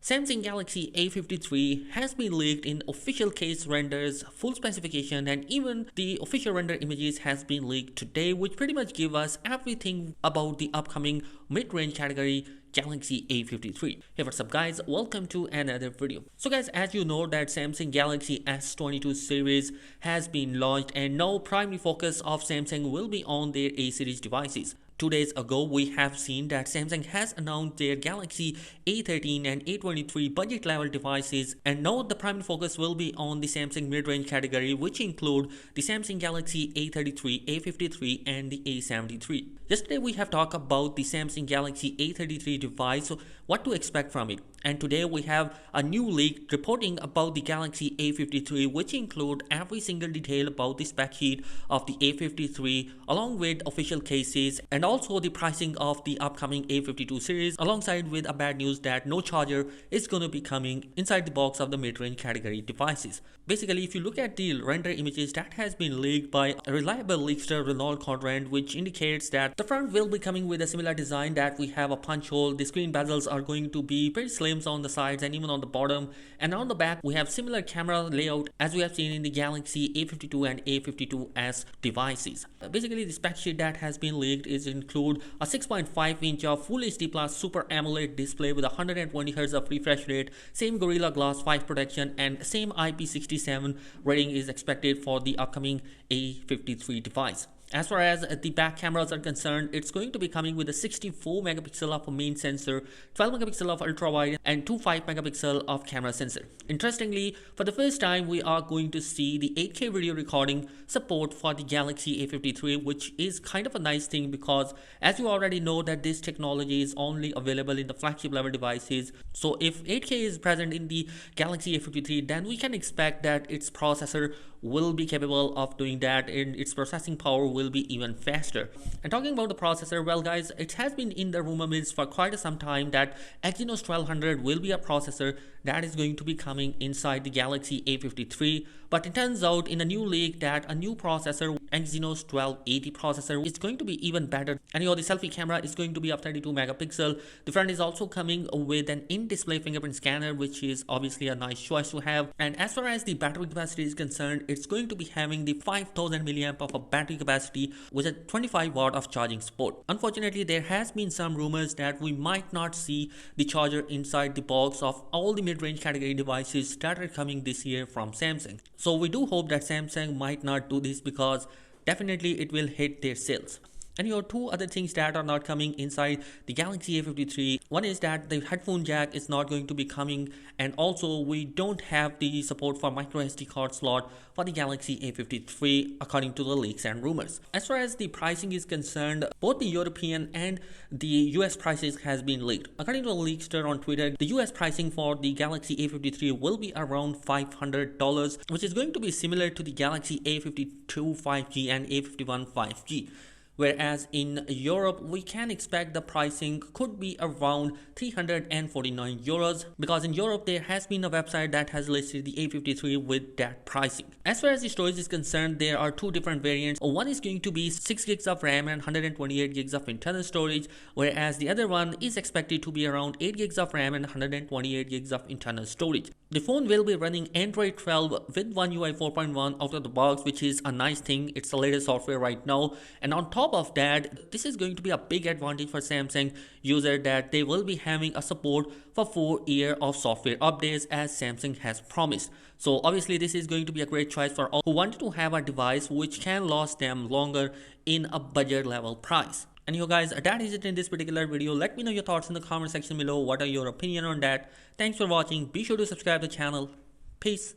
Samsung Galaxy A53 has been leaked in official case renders, full specification, and even the official render images has been leaked today, which pretty much give us everything about the upcoming mid-range category Galaxy A53. Hey, what's up guys, welcome to another video. So guys, as you know that Samsung Galaxy S22 series has been launched and now primary focus of Samsung will be on their A series devices. 2 days ago, we have seen that Samsung has announced their Galaxy A13 and A23 budget level devices, and now the primary focus will be on the Samsung mid-range category, which include the Samsung Galaxy A33, A53 and the A73. Yesterday we have talked about the Samsung Galaxy A33 device, so what to expect from it. And today we have a new leak reporting about the Galaxy A53, which include every single detail about the spec sheet of the A53 along with official cases and also the pricing of the upcoming A52 series, alongside with a bad news that no charger is going to be coming inside the box of the mid-range category devices. Basically, if you look at the render images that has been leaked by a reliable leakster Renault Conrad, which indicates that the front will be coming with a similar design that we have a punch hole, the screen bezels are going to be pretty slim on the sides and even on the bottom, and on the back we have similar camera layout as we have seen in the Galaxy A52 and A52s devices. Basically, the spec sheet that has been leaked is include a 6.5 inch of Full HD Plus Super AMOLED display with 120Hz of refresh rate, same Gorilla Glass 5 protection, and same IP67 rating is expected for the upcoming A53 device. As far as the back cameras are concerned, it's going to be coming with a 64 megapixel of a main sensor, 12 megapixel of ultra wide, and 25 megapixel of camera sensor. Interestingly, for the first time we are going to see the 8K video recording support for the Galaxy A53, which is kind of a nice thing because as you already know that this technology is only available in the flagship level devices. So if 8K is present in the Galaxy A53, then we can expect that its processor will be capable of doing that and its processing power will be even faster. And talking about the processor, well guys, it has been in the rumor mills for quite some time that Exynos 1200 will be a processor that is going to be coming inside the Galaxy A53, but it turns out in a new leak that a new processor, Exynos 1280 processor, is going to be even better. And the selfie camera is going to be of 32 megapixel. The front is also coming with an in-display fingerprint scanner, which is obviously a nice choice to have. And as far as the battery capacity is concerned, it's going to be having the 5000 milliamp of a battery capacity with a 25 watt of charging support. Unfortunately, there has been some rumors that we might not see the charger inside the box of all the mid-range category devices that are coming this year from Samsung. So we do hope that Samsung might not do this because definitely it will hit their sales. And your two other things that are not coming inside the Galaxy A53. One is that the headphone jack is not going to be coming, and also we don't have the support for MicroSD card slot for the Galaxy A53 according to the leaks and rumors. As far as the pricing is concerned, both the European and the US prices has been leaked. According to a leakster on Twitter, the US pricing for the Galaxy A53 will be around $500, which is going to be similar to the Galaxy A52 5G and A51 5G. Whereas in Europe, we can expect the pricing could be around 349 euros, because in Europe there has been a website that has listed the A53 with that pricing. As far as the storage is concerned, there are two different variants. One is going to be 6 gigs of RAM and 128 gigs of internal storage, whereas the other one is expected to be around 8 gigs of RAM and 128 gigs of internal storage. The phone will be running Android 12 with One UI 4.1 out of the box, which is a nice thing. It's the latest software right now, and on top of that, this is going to be a big advantage for Samsung user that they will be having a support for 4 years of software updates as Samsung has promised. So obviously this is going to be a great choice for all who wanted to have a device which can last them longer in a budget level price. And you guys, that is it in this particular video. Let me know your thoughts in the comment section below. What are your opinion on that? Thanks for watching. Be sure to subscribe to the channel. Peace.